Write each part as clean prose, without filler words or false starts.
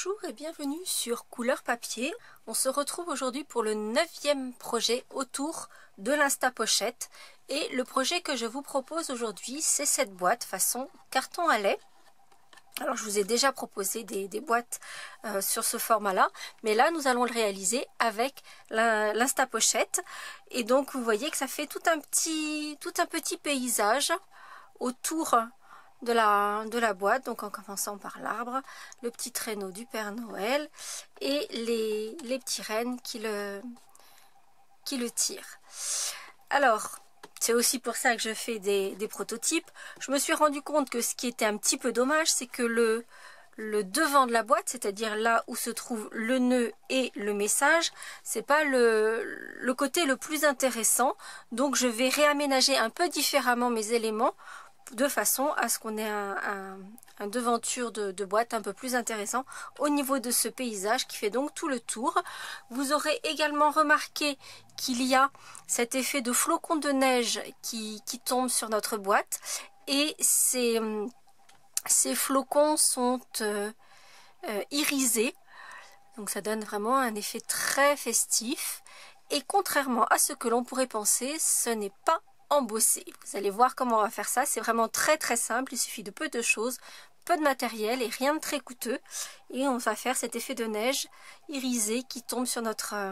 Bonjour et bienvenue sur Couleur Papier. On se retrouve aujourd'hui pour le 9e projet autour de l'Instapochette. Et le projet que je vous propose aujourd'hui, c'est cette boîte façon carton à lait. Alors je vous ai déjà proposé des boîtes sur ce format-là, mais là nous allons le réaliser avec l'Instapochette. Et donc vous voyez que ça fait tout un petit paysage autour de la boîte, donc en commençant par l'arbre, le petit traîneau du Père Noël et les petits rennes qui le tirent. Alors, c'est aussi pour ça que je fais des prototypes. Je me suis rendu compte que ce qui était un petit peu dommage, c'est que le devant de la boîte, c'est-à-dire là où se trouve le nœud et le message, c'est pas le côté le plus intéressant. Donc je vais réaménager un peu différemment mes éléments de façon à ce qu'on ait un devanture de boîte un peu plus intéressant au niveau de ce paysage qui fait donc tout le tour. Vous aurez également remarqué qu'il y a cet effet de flocons de neige qui tombe sur notre boîte, et ces flocons sont irisés, donc ça donne vraiment un effet très festif, et contrairement à ce que l'on pourrait penser, ce n'est pas embossé. Vous allez voir comment on va faire ça, c'est vraiment très simple, il suffit de peu de choses, peu de matériel et rien de très coûteux, et on va faire cet effet de neige irisé qui tombe sur notre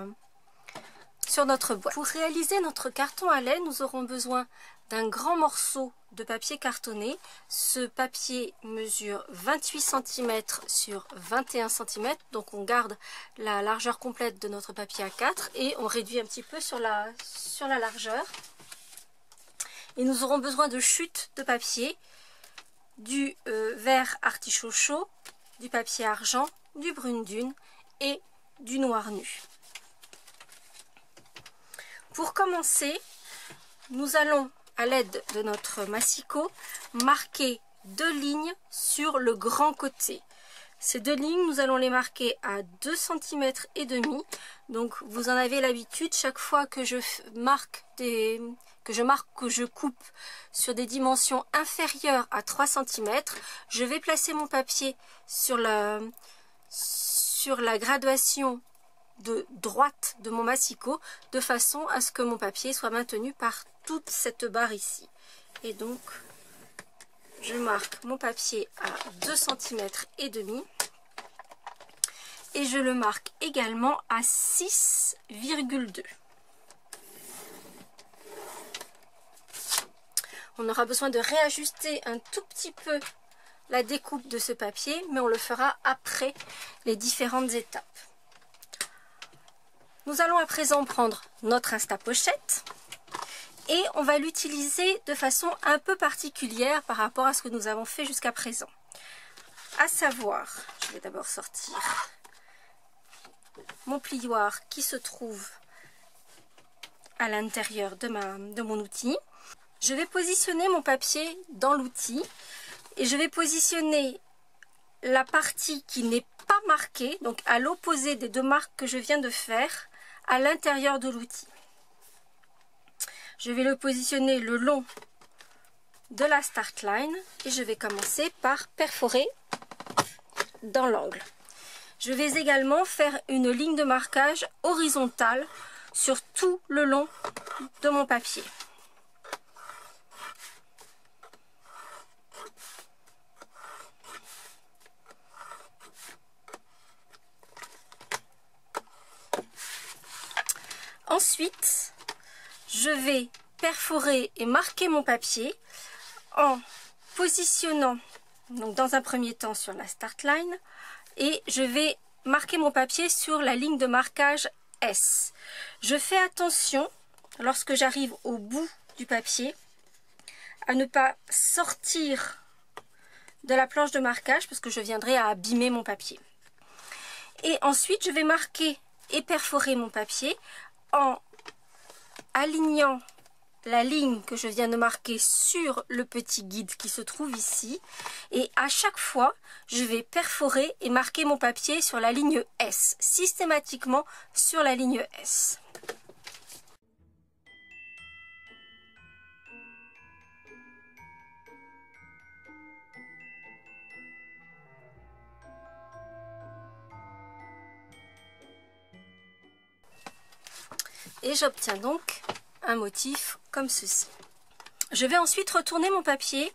boîte. Pour réaliser notre carton à lait, nous aurons besoin d'un grand morceau de papier cartonné. Ce papier mesure 28 cm sur 21 cm, donc on garde la largeur complète de notre papier A4 et on réduit un petit peu sur la largeur. Et nous aurons besoin de chutes de papier, du vert artichaut chaud, du papier argent, du brune dune et du noir nu. Pour commencer, nous allons, à l'aide de notre massicot, marquer 2 lignes sur le grand côté. Ces 2 lignes, nous allons les marquer à 2 cm et demi. Donc vous en avez l'habitude, chaque fois que je coupe sur des dimensions inférieures à 3 cm, je vais placer mon papier sur la graduation de droite de mon massicot, de façon à ce que mon papier soit maintenu par toute cette barre ici. Et donc je marque mon papier à 2 cm et demi et je le marque également à 6,2. On aura besoin de réajuster un tout petit peu la découpe de ce papier, mais on le fera après les différentes étapes. Nous allons à présent prendre notre Instapochette et on va l'utiliser de façon un peu particulière par rapport à ce que nous avons fait jusqu'à présent. À savoir, je vais d'abord sortir mon plioir qui se trouve à l'intérieur de mon outil. Je vais positionner mon papier dans l'outil et je vais positionner la partie qui n'est pas marquée, donc à l'opposé des 2 marques que je viens de faire, à l'intérieur de l'outil. Je vais le positionner le long de la start line et je vais commencer par perforer dans l'angle. Je vais également faire une ligne de marquage horizontale sur tout le long de mon papier. Ensuite, je vais perforer et marquer mon papier en positionnant, donc dans un premier temps sur la start line, et je vais marquer mon papier sur la ligne de marquage S. Je fais attention, lorsque j'arrive au bout du papier, à ne pas sortir de la planche de marquage parce que je viendrai à abîmer mon papier. Et ensuite, je vais marquer et perforer mon papier en alignant la ligne que je viens de marquer sur le petit guide qui se trouve ici, et à chaque fois je vais perforer et marquer mon papier sur la ligne S, systématiquement sur la ligne S. et j'obtiens donc un motif comme ceci. Je vais ensuite retourner mon papier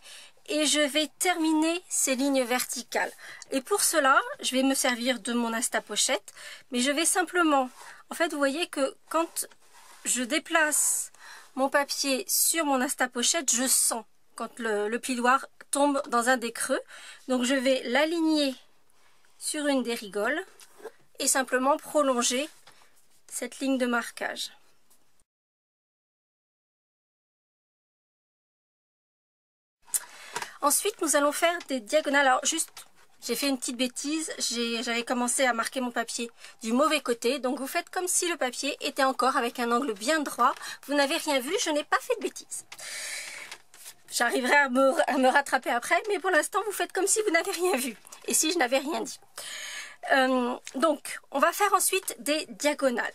et je vais terminer ces lignes verticales. Et pour cela, je vais me servir de mon Instapochette, mais je vais simplement, en fait, vous voyez que quand je déplace mon papier sur mon Instapochette, je sens quand le plioir tombe dans un des creux. Donc je vais l'aligner sur une des rigoles et simplement prolonger cette ligne de marquage. Ensuite, nous allons faire des diagonales. Alors juste, j'ai fait une petite bêtise, j'avais commencé à marquer mon papier du mauvais côté. Donc vous faites comme si le papier était encore avec un angle bien droit. Vous n'avez rien vu, je n'ai pas fait de bêtise. J'arriverai à me rattraper après, mais pour l'instant, vous faites comme si vous n'avez rien vu. Et si je n'avais rien dit. Donc, on va faire ensuite des diagonales.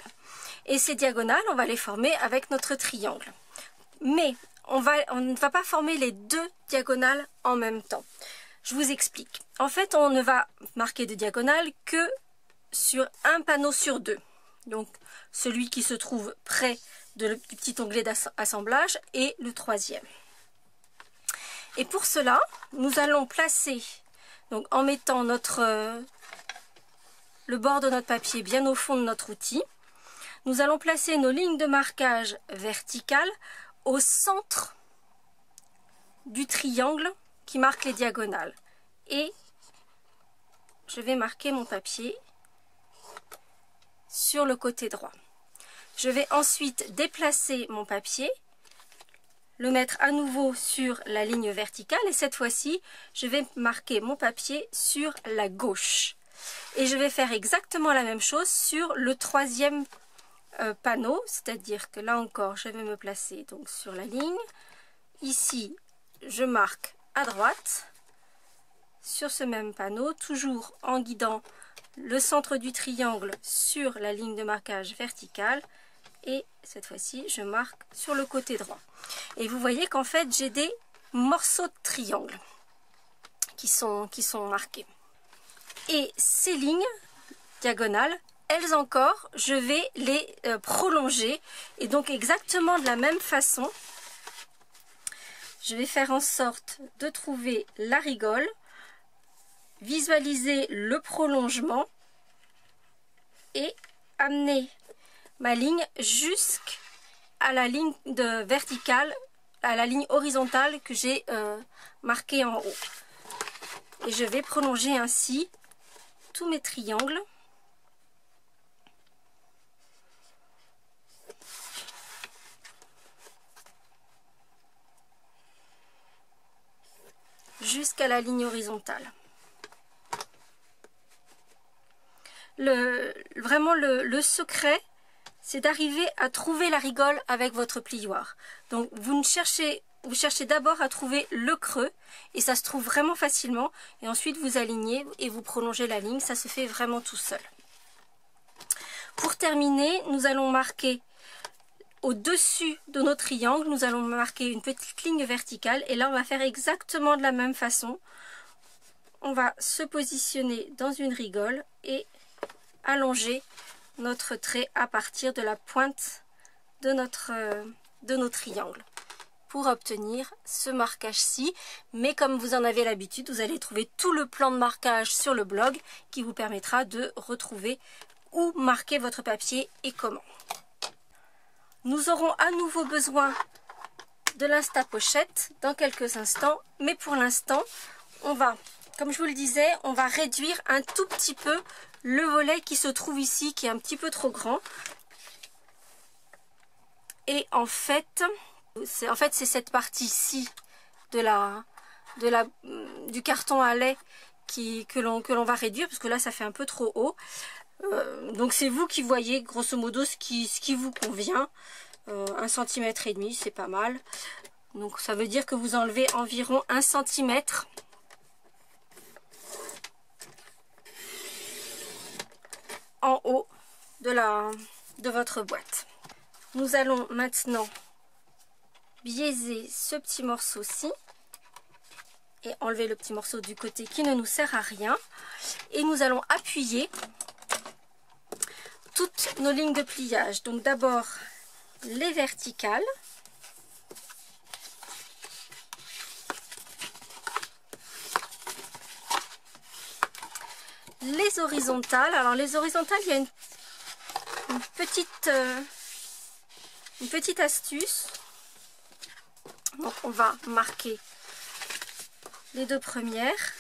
Et ces diagonales, on va les former avec notre triangle. Mais on ne va pas former les deux diagonales en même temps. Je vous explique. En fait, on ne va marquer de diagonale que sur un panneau sur deux. Donc, celui qui se trouve près du petit onglet d'assemblage et le troisième. Et pour cela, nous allons placer, donc en mettant le bord de notre papier bien au fond de notre outil, nous allons placer nos lignes de marquage verticales au centre du triangle qui marque les diagonales. Et je vais marquer mon papier sur le côté droit. Je vais ensuite déplacer mon papier, le mettre à nouveau sur la ligne verticale et cette fois-ci, je vais marquer mon papier sur la gauche. Et je vais faire exactement la même chose sur le troisième panneau, c'est-à-dire que là encore, je vais me placer donc sur la ligne. Ici, je marque à droite sur ce même panneau, toujours en guidant le centre du triangle sur la ligne de marquage verticale. Et cette fois-ci, je marque sur le côté droit. Et vous voyez qu'en fait, j'ai des morceaux de triangle qui sont marqués. Et ces lignes diagonales, elles encore, je vais les prolonger. Et donc exactement de la même façon, je vais faire en sorte de trouver la rigole, visualiser le prolongement et amener ma ligne jusqu'à la ligne verticale, à la ligne horizontale que j'ai marquée en haut. Et je vais prolonger ainsi tous mes triangles. Jusqu'à la ligne horizontale. Vraiment le secret, c'est d'arriver à trouver la rigole avec votre plioir. Donc vous cherchez d'abord à trouver le creux et ça se trouve vraiment facilement. Et ensuite vous alignez et vous prolongez la ligne, ça se fait vraiment tout seul. Pour terminer, nous allons marquer au-dessus de nos triangles, nous allons marquer une petite ligne verticale. Et là on va faire exactement de la même façon. On va se positionner dans une rigole et allonger notre trait à partir de la pointe de nos triangles pour obtenir ce marquage-ci. Mais comme vous en avez l'habitude, vous allez trouver tout le plan de marquage sur le blog qui vous permettra de retrouver où marquer votre papier et comment. Nous aurons à nouveau besoin de l'Instapochette dans quelques instants, mais pour l'instant, on va, comme je vous le disais, on va réduire un tout petit peu le volet qui se trouve ici, qui est un petit peu trop grand. Et en fait, c'est cette partie-ci du carton à lait que l'on va réduire, parce que là, ça fait un peu trop haut. Donc c'est vous qui voyez grosso modo ce qui vous convient. 1,5 cm, c'est pas mal. Donc ça veut dire que vous enlevez environ 1 cm en haut de votre boîte. Nous allons maintenant biaiser ce petit morceau-ci et enlever le petit morceau du côté qui ne nous sert à rien. Et nous allons appuyer toutes nos lignes de pliage. Donc d'abord les verticales. Les horizontales. Alors les horizontales, il y a une petite astuce. Donc on va marquer les deux premières.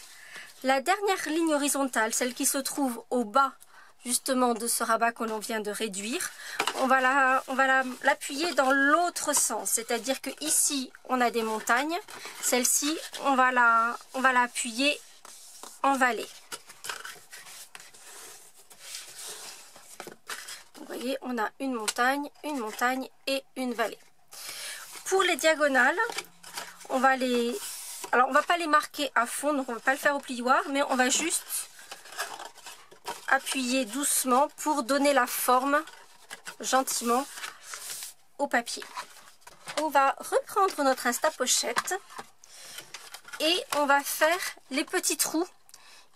La dernière ligne horizontale, celle qui se trouve au bas justement de ce rabat que l'on vient de réduire, on va l'appuyer dans l'autre sens. C'est-à-dire que ici on a des montagnes. Celle-ci, on va l'appuyer en vallée. Vous voyez, on a une montagne et une vallée. Pour les diagonales, on va pas les marquer à fond, donc on va pas le faire au plioir, mais on va juste appuyer doucement pour donner la forme gentiment au papier. On va reprendre notre Instapochette et on va faire les petits trous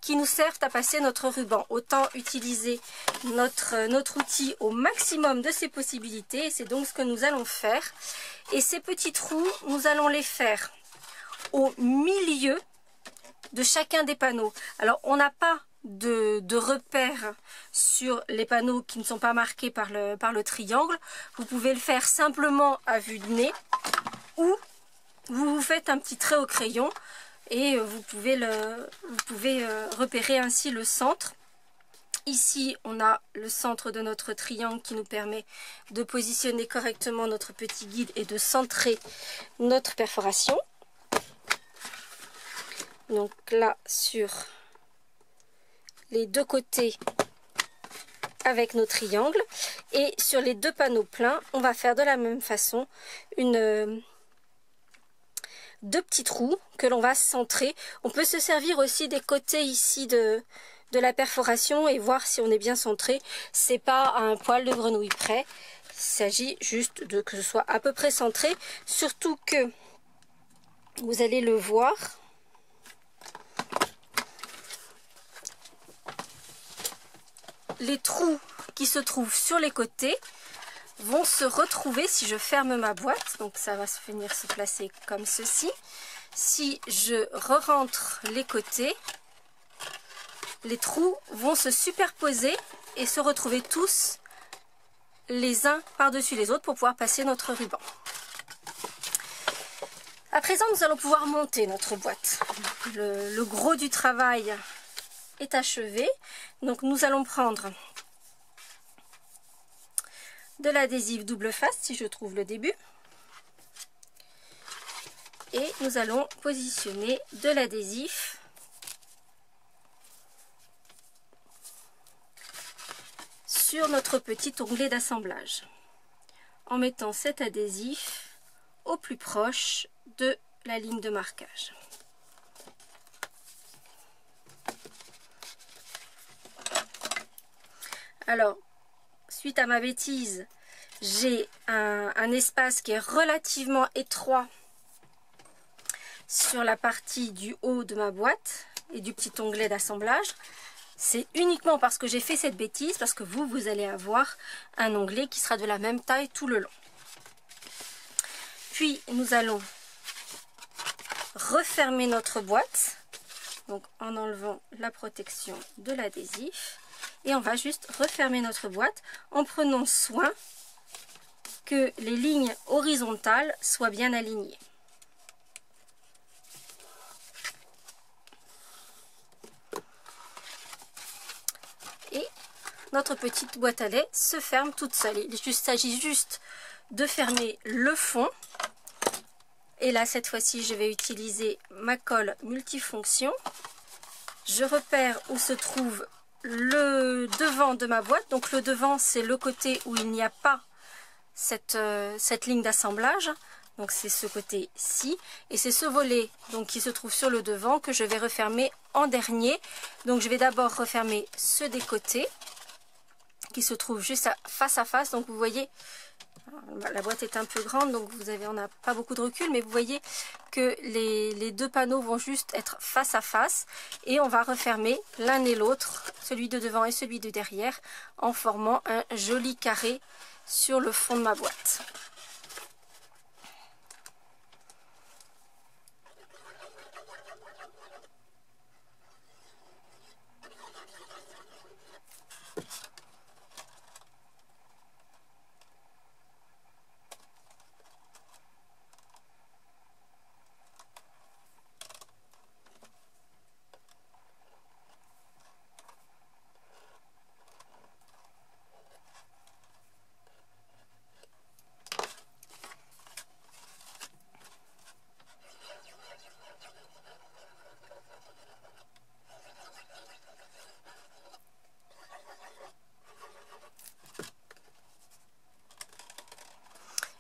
qui nous servent à passer notre ruban. Autant utiliser notre outil au maximum de ses possibilités. C'est donc ce que nous allons faire. Et ces petits trous, nous allons les faire au milieu de chacun des panneaux. Alors, on n'a pas de repères sur les panneaux qui ne sont pas marqués par le triangle. Vous pouvez le faire simplement à vue de nez ou vous vous faites un petit trait au crayon et vous pouvez repérer ainsi le centre. Ici, on a le centre de notre triangle qui nous permet de positionner correctement notre petit guide et de centrer notre perforation. Donc là, sur les deux côtés avec nos triangles. Et sur les deux panneaux pleins, on va faire de la même façon deux petits trous que l'on va centrer. On peut se servir aussi des côtés ici de la perforation et voir si on est bien centré. C'est pas un poil de grenouille près. Il s'agit juste de que ce soit à peu près centré. Surtout que vous allez le voir. Les trous qui se trouvent sur les côtés vont se retrouver si je ferme ma boîte. Donc ça va venir se placer comme ceci. Si je re-rentre les côtés, les trous vont se superposer et se retrouver tous les uns par-dessus les autres pour pouvoir passer notre ruban. À présent, nous allons pouvoir monter notre boîte. Le gros du travail est achevé. Donc nous allons prendre de l'adhésif double face si je trouve le début. Et nous allons positionner de l'adhésif sur notre petit onglet d'assemblage en mettant cet adhésif au plus proche de la ligne de marquage. Alors, suite à ma bêtise, j'ai un espace qui est relativement étroit sur la partie du haut de ma boîte et du petit onglet d'assemblage. C'est uniquement parce que j'ai fait cette bêtise, parce que vous allez avoir un onglet qui sera de la même taille tout le long. Puis, nous allons refermer notre boîte, donc en enlevant la protection de l'adhésif. Et on va juste refermer notre boîte en prenant soin que les lignes horizontales soient bien alignées. Et notre petite boîte à lait se ferme toute seule. Il s'agit juste de fermer le fond. Et là, cette fois-ci, je vais utiliser ma colle multifonction. Je repère où se trouve le devant de ma boîte. Donc le devant, c'est le côté où il n'y a pas cette ligne d'assemblage. Donc c'est ce côté-ci. Et c'est ce volet donc, qui se trouve sur le devant que je vais refermer en dernier. Donc je vais d'abord refermer ceux des côtés qui se trouvent juste face à face. Donc vous voyez, la boîte est un peu grande, donc on n'a pas beaucoup de recul, mais vous voyez que les deux panneaux vont juste être face à face. Et on va refermer l'un et l'autre, celui de devant et celui de derrière, en formant un joli carré sur le fond de ma boîte.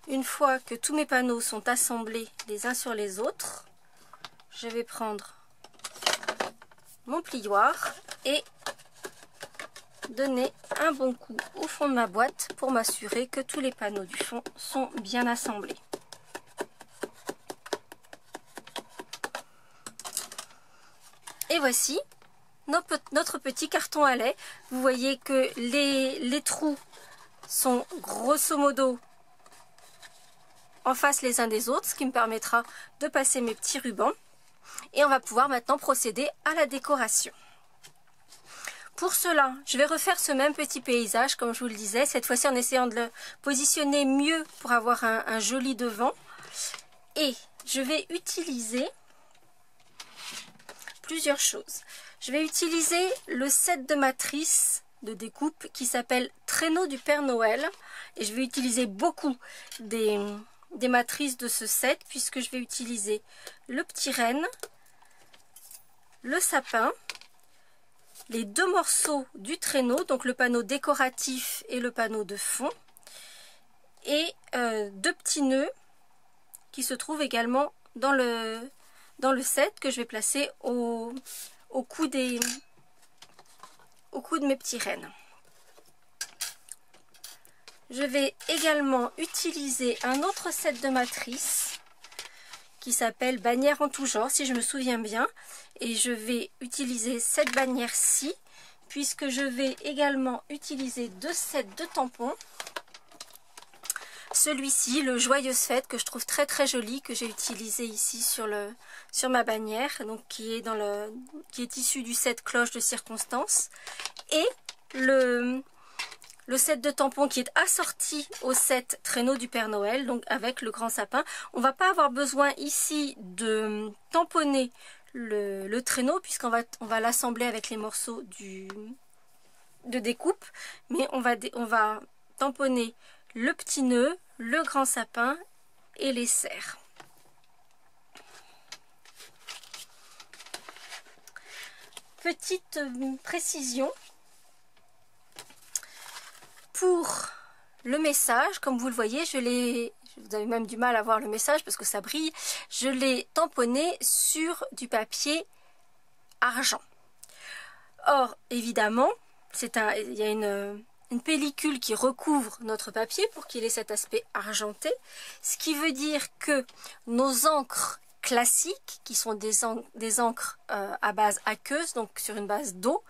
Une fois que tous mes panneaux sont assemblés les uns sur les autres, je vais prendre mon plioir et donner un bon coup au fond de ma boîte pour m'assurer que tous les panneaux du fond sont bien assemblés. Et voici notre petit carton à lait. Vous voyez que les trous sont grosso modo en face les uns des autres, ce qui me permettra de passer mes petits rubans. Et on va pouvoir maintenant procéder à la décoration. Pour cela, je vais refaire ce même petit paysage, comme je vous le disais, cette fois-ci en essayant de le positionner mieux pour avoir un joli devant. Et je vais utiliser plusieurs choses. Je vais utiliser le set de matrices de découpe qui s'appelle Traîneau du Père Noël. Et je vais utiliser beaucoup des matrices de ce set, puisque je vais utiliser le petit renne, le sapin, les deux morceaux du traîneau, donc le panneau décoratif et le panneau de fond, et deux petits nœuds qui se trouvent également dans le set, que je vais placer au cou de mes petits rennes. Je vais également utiliser un autre set de matrices qui s'appelle bannière en tout genre, si je me souviens bien. Et je vais utiliser cette bannière-ci, puisque je vais également utiliser deux sets de tampons. Celui-ci, le Joyeuse Fête, que je trouve très très joli, que j'ai utilisé ici sur ma bannière, donc qui est issu du set cloche de circonstance. Et le set de tampons qui est assorti au set Traîneau du Père Noël, donc avec le grand sapin. On ne va pas avoir besoin ici de tamponner le traîneau, puisqu'on va l'assembler avec les morceaux de découpe, mais on va tamponner le petit nœud, le grand sapin et les serres. Petite précision. Pour le message, comme vous le voyez, vous avez même du mal à voir le message parce que ça brille, je l'ai tamponné sur du papier argent. Or, évidemment, il y a une pellicule qui recouvre notre papier pour qu'il ait cet aspect argenté, ce qui veut dire que nos encres classiques, qui sont des encres à base aqueuse, donc sur une base d'eau,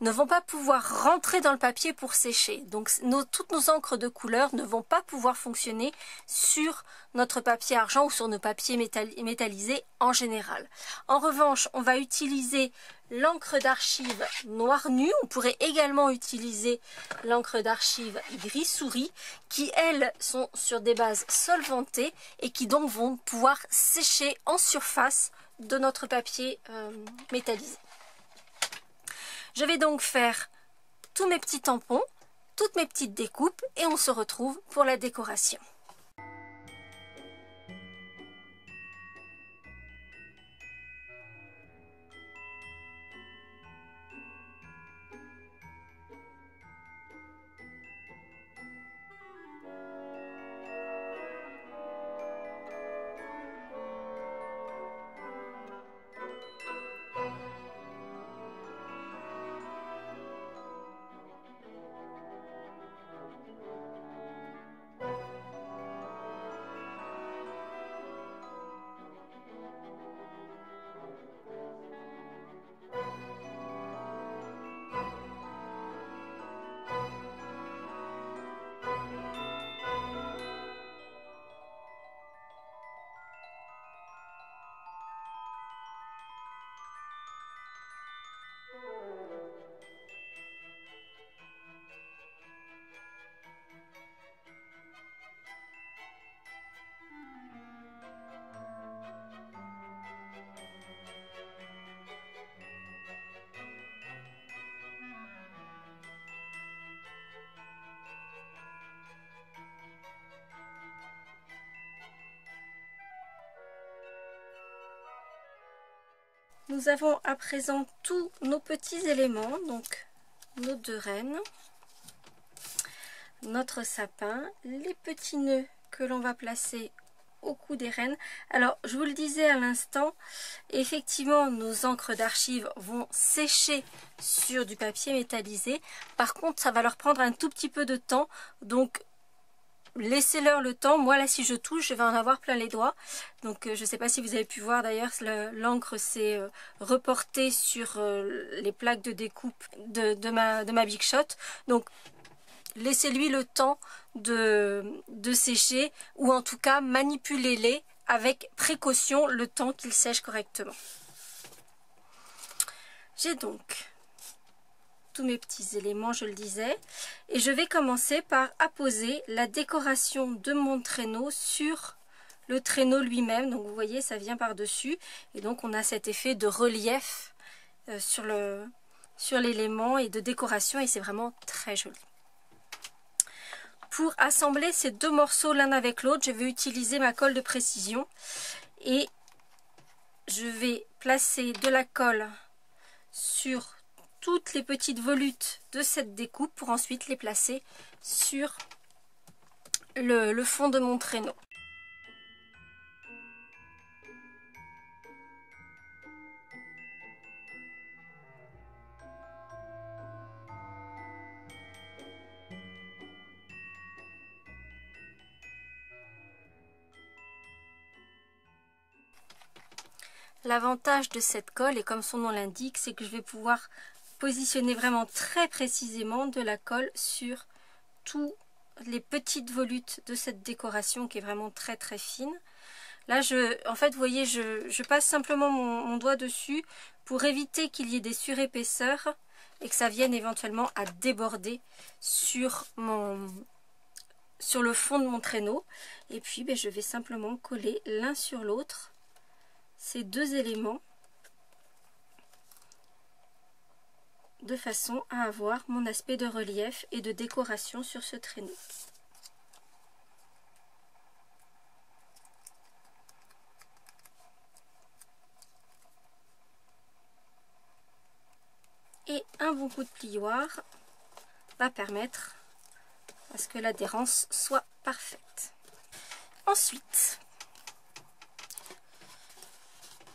ne vont pas pouvoir rentrer dans le papier pour sécher. Donc toutes nos encres de couleur ne vont pas pouvoir fonctionner sur notre papier argent ou sur nos papiers métallisés en général. En revanche, on va utiliser l'encre d'archive noir nu. On pourrait également utiliser l'encre d'archive gris souris qui, elles, sont sur des bases solvantées et qui donc vont pouvoir sécher en surface de notre papier métallisé. Je vais donc faire tous mes petits tampons, toutes mes petites découpes et on se retrouve pour la décoration. Nous avons à présent tous nos petits éléments, donc nos 2 rennes, notre sapin, les petits nœuds que l'on va placer au cou des rennes. Alors, je vous le disais à l'instant, effectivement, nos encres d'archives vont sécher sur du papier métallisé. Par contre, ça va leur prendre un tout petit peu de temps. Donc, laissez-leur le temps. Moi, là, si je touche, je vais en avoir plein les doigts. Donc, je ne sais pas si vous avez pu voir, d'ailleurs, l'encre s'est reportée sur les plaques de découpe de ma Big Shot. Donc, laissez-lui le temps de sécher, ou en tout cas manipulez-les avec précaution le temps qu'ils sèchent correctement. J'ai donc tous mes petits éléments, je le disais, et je vais commencer par apposer la décoration de mon traîneau sur le traîneau lui-même. Donc vous voyez, ça vient par-dessus, et donc on a cet effet de relief sur l'élément et de décoration, et c'est vraiment très joli. Pour assembler ces 2 morceaux l'un avec l'autre, je vais utiliser ma colle de précision et je vais placer de la colle sur toutes les petites volutes de cette découpe pour ensuite les placer sur le fond de mon traîneau. L'avantage de cette colle, et comme son nom l'indique, c'est que je vais pouvoir positionner vraiment très précisément de la colle sur toutes les petites volutes de cette décoration qui est vraiment très très fine. Là, en fait, vous voyez, je passe simplement mon doigt dessus pour éviter qu'il y ait des surépaisseurs et que ça vienne éventuellement à déborder sur le fond de mon traîneau. Et puis, je vais simplement coller l'un sur l'autre ces 2 éléments de façon à avoir mon aspect de relief et de décoration sur ce traîneau. Et un bon coup de plioir va permettre à ce que l'adhérence soit parfaite. Ensuite,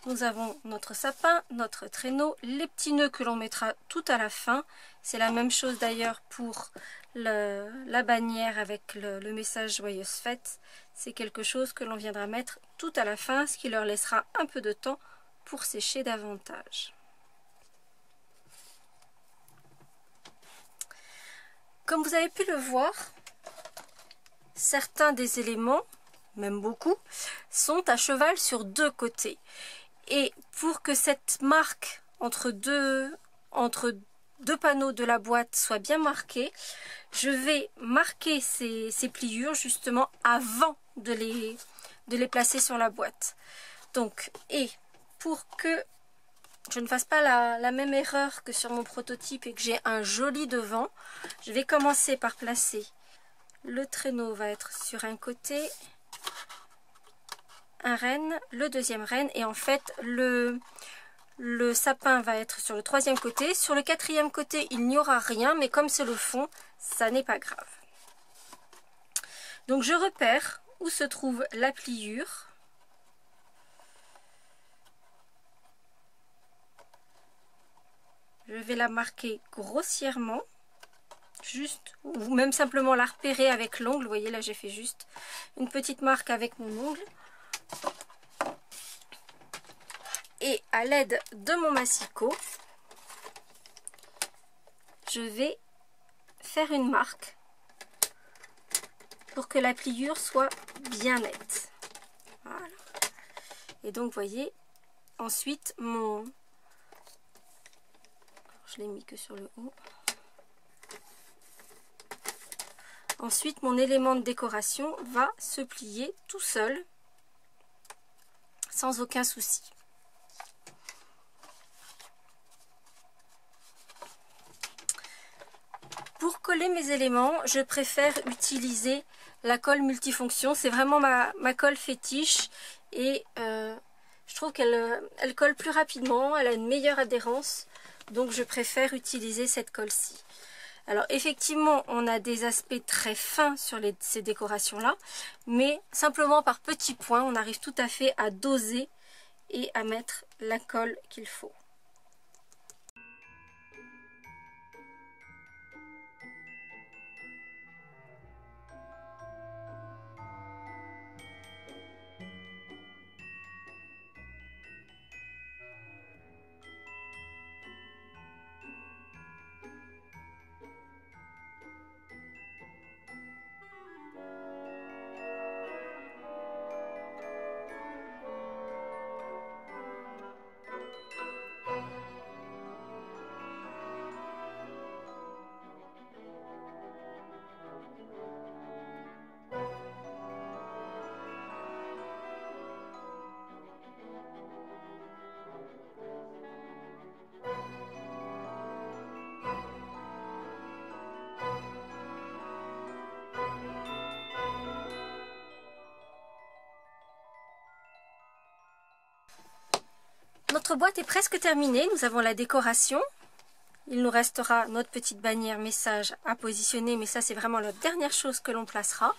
nous avons notre sapin, notre traîneau, les petits nœuds que l'on mettra tout à la fin. C'est la même chose d'ailleurs pour la bannière avec le message Joyeuse Fête. C'est quelque chose que l'on viendra mettre tout à la fin, ce qui leur laissera un peu de temps pour sécher davantage. Comme vous avez pu le voir, certains des éléments, même beaucoup, sont à cheval sur 2 côtés. Et pour que cette marque entre deux panneaux de la boîte soit bien marquée, je vais marquer ces pliures justement avant de les placer sur la boîte. Donc, et pour que je ne fasse pas la même erreur que sur mon prototype et que j'ai un joli devant, je vais commencer par placer le traîneau va être sur un côté, un renne, le deuxième renne, et en fait le sapin va être sur le 3e côté. Sur le 4e côté, il n'y aura rien, mais comme c'est le fond, ça n'est pas grave. Donc je repère où se trouve la pliure. Je vais la marquer grossièrement, juste, ou même simplement la repérer avec l'ongle. Vous voyez, là j'ai fait juste une petite marque avec mon ongle. Et à l'aide de mon massicot, je vais faire une marque pour que la pliure soit bien nette. Voilà. Et donc, vous voyez, ensuite, je l'ai mis que sur le haut. Ensuite, mon élément de décoration va se plier tout seul, sans aucun souci. Pour coller mes éléments, je préfère utiliser la colle multifonction. C'est vraiment ma colle fétiche et je trouve qu'elle colle plus rapidement, elle a une meilleure adhérence, donc je préfère utiliser cette colle-ci. Alors effectivement, on a des aspects très fins sur ces décorations-là, mais simplement par petits points, on arrive tout à fait à doser et à mettre la colle qu'il faut. Notre boîte est presque terminée, nous avons la décoration. Il nous restera notre petite bannière message à positionner, mais ça c'est vraiment la dernière chose que l'on placera.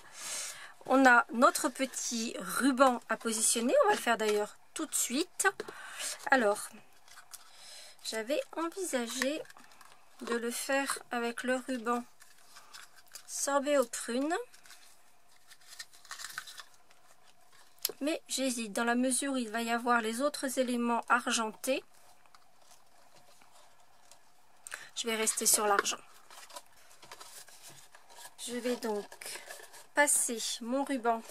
On a notre petit ruban à positionner, on va le faire d'ailleurs tout de suite. Alors, j'avais envisagé de le faire avec le ruban sorbet aux prunes. Mais j'hésite, dans la mesure où il va y avoir les autres éléments argentés, je vais rester sur l'argent. Je vais donc passer mon ruban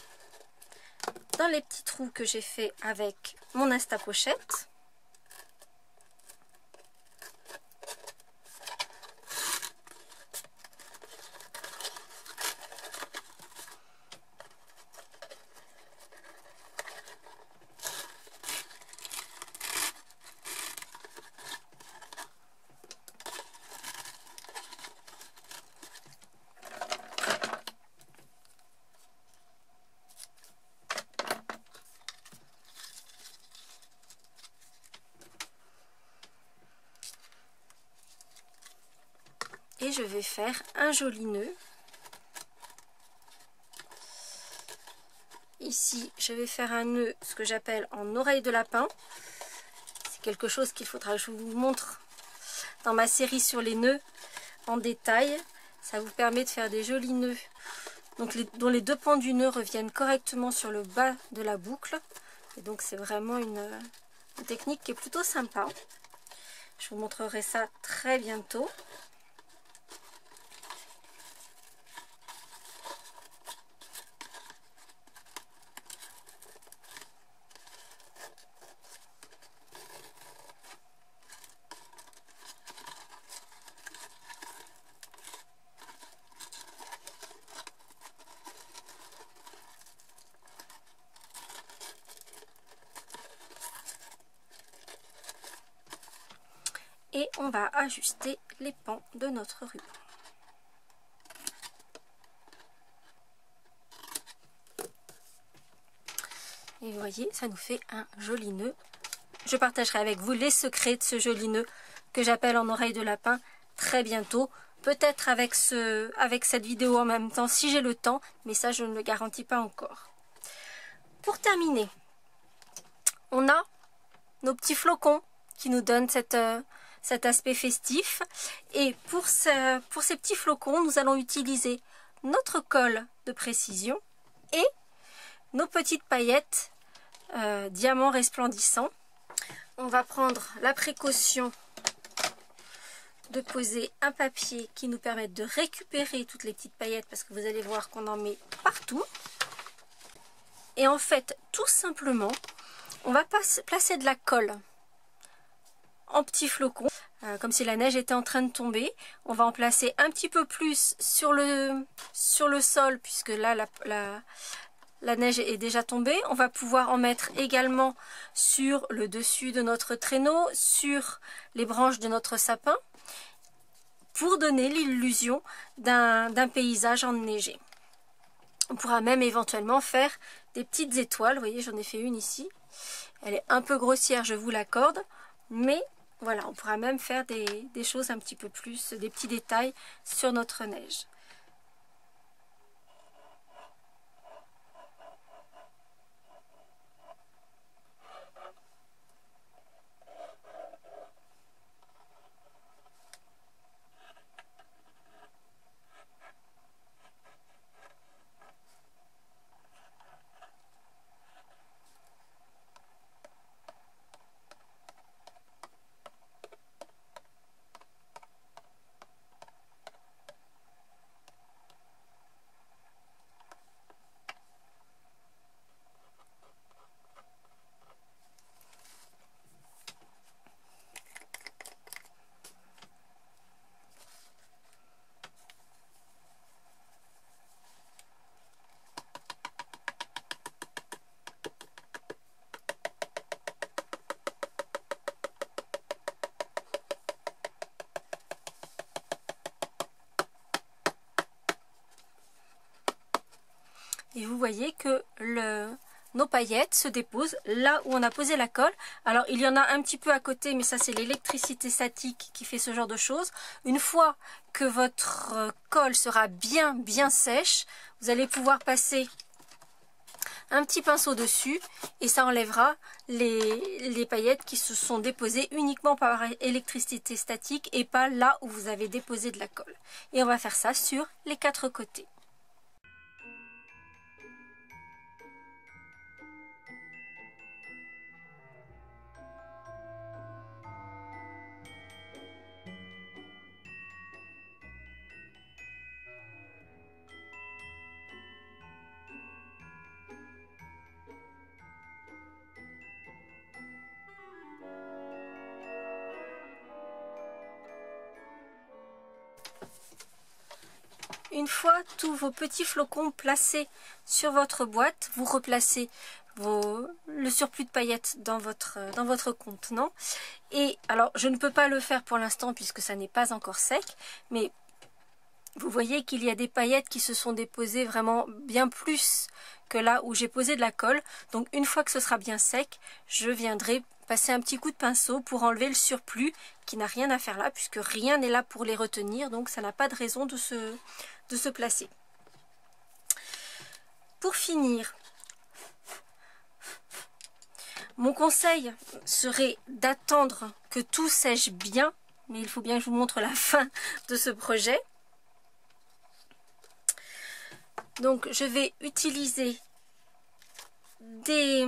dans les petits trous que j'ai fait avec mon Instapochette. Et je vais faire un joli nœud. Ici, je vais faire un nœud, ce que j'appelle en oreille de lapin. C'est quelque chose qu'il faudra que je vous montre dans ma série sur les nœuds en détail. Ça vous permet de faire des jolis nœuds donc dont les deux pans du nœud reviennent correctement sur le bas de la boucle. Et donc c'est vraiment une technique qui est plutôt sympa. Je vous montrerai ça très bientôt. Et on va ajuster les pans de notre ruban. Et vous voyez, ça nous fait un joli nœud. Je partagerai avec vous les secrets de ce joli nœud que j'appelle en oreille de lapin très bientôt. Peut-être avec cette vidéo en même temps si j'ai le temps, mais ça je ne le garantis pas encore. Pour terminer, on a nos petits flocons qui nous donnent cet aspect festif. Et pour ces petits flocons, nous allons utiliser notre colle de précision et nos petites paillettes diamants resplendissants. On va prendre la précaution de poser un papier qui nous permette de récupérer toutes les petites paillettes parce que vous allez voir qu'on en met partout. Et en fait, tout simplement, on va placer de la colle en petits flocons, comme si la neige était en train de tomber. On va en placer un petit peu plus sur le sol, puisque là la neige est déjà tombée. On va pouvoir en mettre également sur le dessus de notre traîneau, sur les branches de notre sapin, pour donner l'illusion d'un paysage enneigé. On pourra même éventuellement faire des petites étoiles. Vous voyez, j'en ai fait une ici. Elle est un peu grossière, je vous l'accorde, mais voilà, on pourra même faire des choses un petit peu plus, des petits détails sur notre neige. Et vous voyez que nos paillettes se déposent là où on a posé la colle. Alors il y en a un petit peu à côté, mais ça c'est l'électricité statique qui fait ce genre de choses. Une fois que votre colle sera bien sèche, vous allez pouvoir passer un petit pinceau dessus et ça enlèvera les paillettes qui se sont déposées uniquement par électricité statique et pas là où vous avez déposé de la colle. Et on va faire ça sur les 4 côtés. Une fois tous vos petits flocons placés sur votre boîte, vous replacez le surplus de paillettes dans votre contenant. Et alors, je ne peux pas le faire pour l'instant puisque ça n'est pas encore sec, mais vous voyez qu'il y a des paillettes qui se sont déposées vraiment bien plus que là où j'ai posé de la colle. Donc une fois que ce sera bien sec, je viendrai passer un petit coup de pinceau pour enlever le surplus qui n'a rien à faire là puisque rien n'est là pour les retenir. Donc ça n'a pas de raison de se placer. Pour finir, mon conseil serait d'attendre que tout sèche bien. Mais il faut bien que je vous montre la fin de ce projet. Donc je vais utiliser des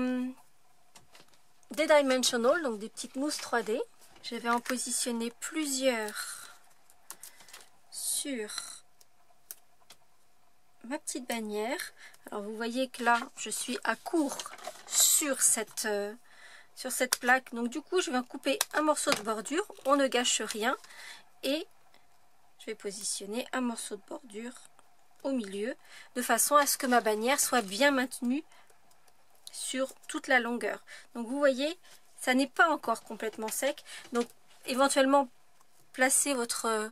dimensional, donc des petites mousses 3D. Je vais en positionner plusieurs sur ma petite bannière. Alors vous voyez que là je suis à court sur cette plaque, donc du coup je vais en couper un morceau de bordure, on ne gâche rien, et je vais positionner un morceau de bordure au milieu de façon à ce que ma bannière soit bien maintenue sur toute la longueur. Donc vous voyez, ça n'est pas encore complètement sec, donc éventuellement placez votre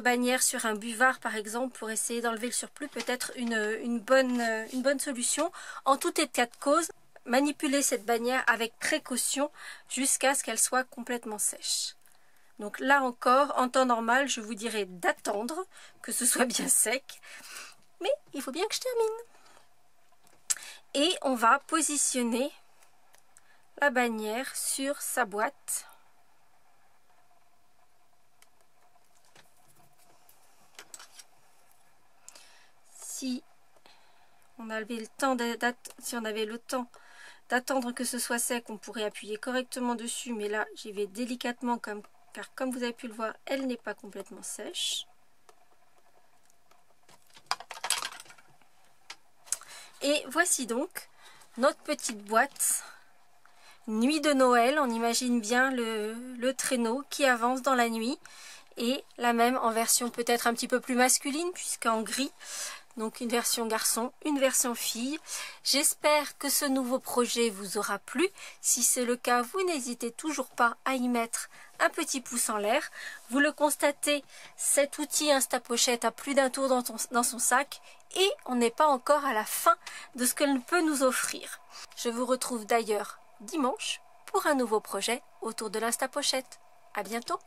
bannière sur un buvard par exemple pour essayer d'enlever le surplus, peut-être une bonne solution. En tout état de cause, manipulez cette bannière avec précaution jusqu'à ce qu'elle soit complètement sèche. Donc là encore, en temps normal, je vous dirais d'attendre que ce soit bien sec. Mais il faut bien que je termine. Et on va positionner la bannière sur sa boîte. Si on avait le temps d'attendre que ce soit sec, on pourrait appuyer correctement dessus. Mais là, j'y vais délicatement car comme vous avez pu le voir, elle n'est pas complètement sèche. Et voici donc notre petite boîte nuit de Noël. On imagine bien le traîneau qui avance dans la nuit. Et la même en version peut-être un petit peu plus masculine puisqu'en gris. Donc une version garçon, une version fille. J'espère que ce nouveau projet vous aura plu. Si c'est le cas, vous n'hésitez toujours pas à y mettre un petit pouce en l'air. Vous le constatez, cet outil Instapochette a plus d'un tour dans son sac et on n'est pas encore à la fin de ce qu'elle peut nous offrir. Je vous retrouve d'ailleurs dimanche pour un nouveau projet autour de l'Instapochette. À bientôt!